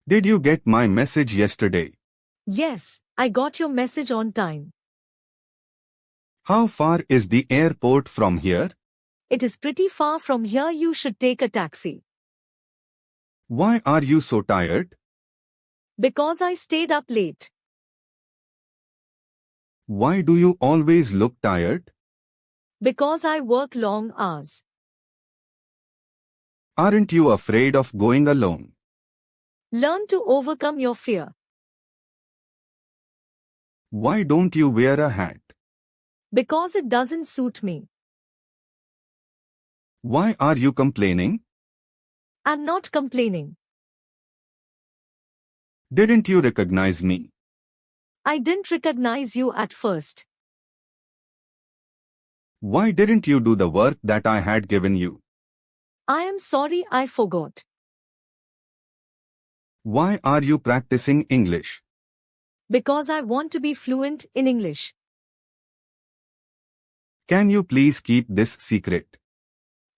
Did you get my message yesterday? Yes, I got your message on time. How far is the airport from here? It is pretty far from here. You should take a taxi. Why are you so tired? Because I stayed up late. Why do you always look tired? Because I work long hours. Aren't you afraid of going alone? Learn to overcome your fear. Why don't you wear a hat? Because it doesn't suit me. Why are you complaining? I'm not complaining. Didn't you recognize me? I didn't recognize you at first. Why didn't you do the work that I had given you? I am sorry, I forgot. Why are you practicing English? Because I want to be fluent in English. Can you please keep this secret?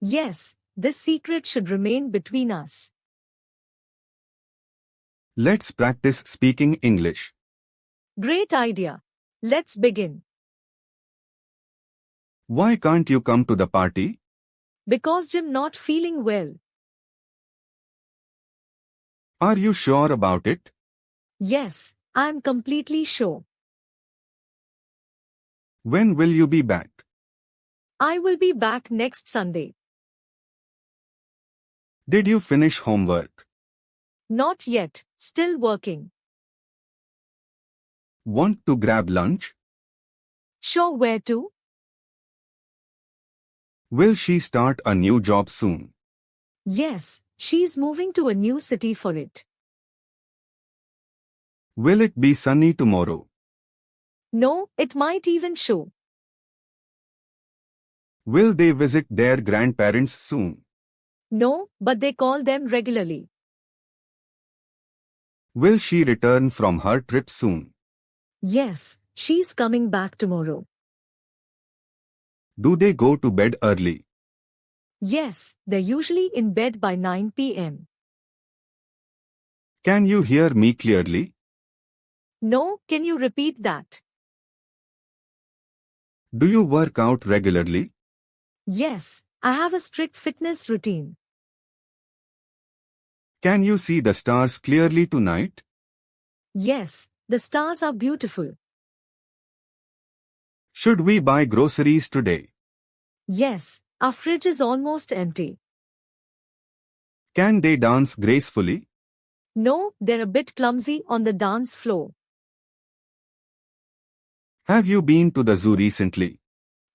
Yes, this secret should remain between us. Let's practice speaking English. Great idea. Let's begin. Why can't you come to the party? Because Jim not feeling well. Are you sure about it? Yes, I'm completely sure. When will you be back? I will be back next Sunday. Did you finish homework? Not yet, still working. Want to grab lunch? Sure, where to? Will she start a new job soon? Yes, she's moving to a new city for it. Will it be sunny tomorrow? No, it might even show. Will they visit their grandparents soon? No, but they call them regularly. Will she return from her trip soon? Yes, she's coming back tomorrow. Do they go to bed early? Yes, they're usually in bed by 9 p.m. Can you hear me clearly? No, can you repeat that? Do you work out regularly? Yes, I have a strict fitness routine. Can you see the stars clearly tonight? Yes, the stars are beautiful. Should we buy groceries today? Yes, our fridge is almost empty. Can they dance gracefully? No, they're a bit clumsy on the dance floor. Have you been to the zoo recently?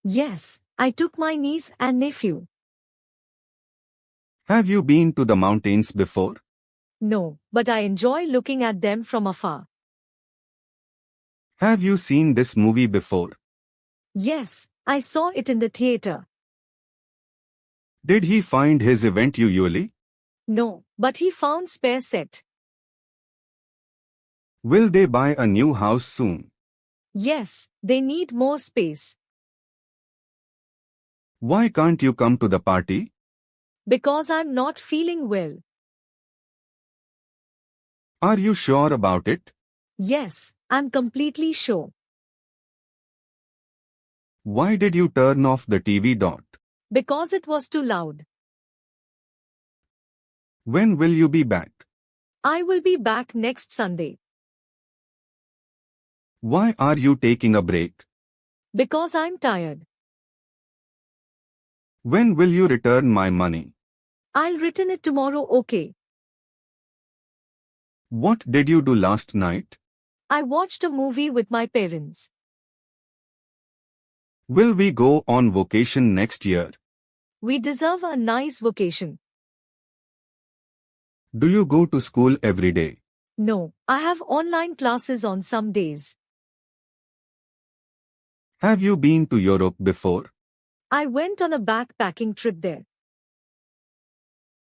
Yes, I took my niece and nephew. Have you been to the mountains before? No, but I enjoy looking at them from afar. Have you seen this movie before? Yes, I saw it in the theater. Did he find his event usually? No, but he found spare set. Will they buy a new house soon? Yes, they need more space. Why can't you come to the party? Because I'm not feeling well. Are you sure about it? Yes, I'm completely sure. Why did you turn off the TV? Because it was too loud. When will you be back? I will be back next Sunday. Why are you taking a break? Because I'm tired. When will you return my money? I'll return it tomorrow, okay? What did you do last night? I watched a movie with my parents. Will we go on vacation next year? We deserve a nice vacation. Do you go to school every day? No, I have online classes on some days. Have you been to Europe before? I went on a backpacking trip there.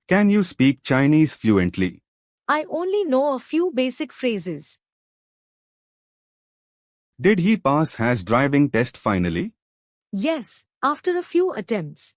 Can you speak Chinese fluently? I only know a few basic phrases. Did he pass his driving test finally? Yes, after a few attempts.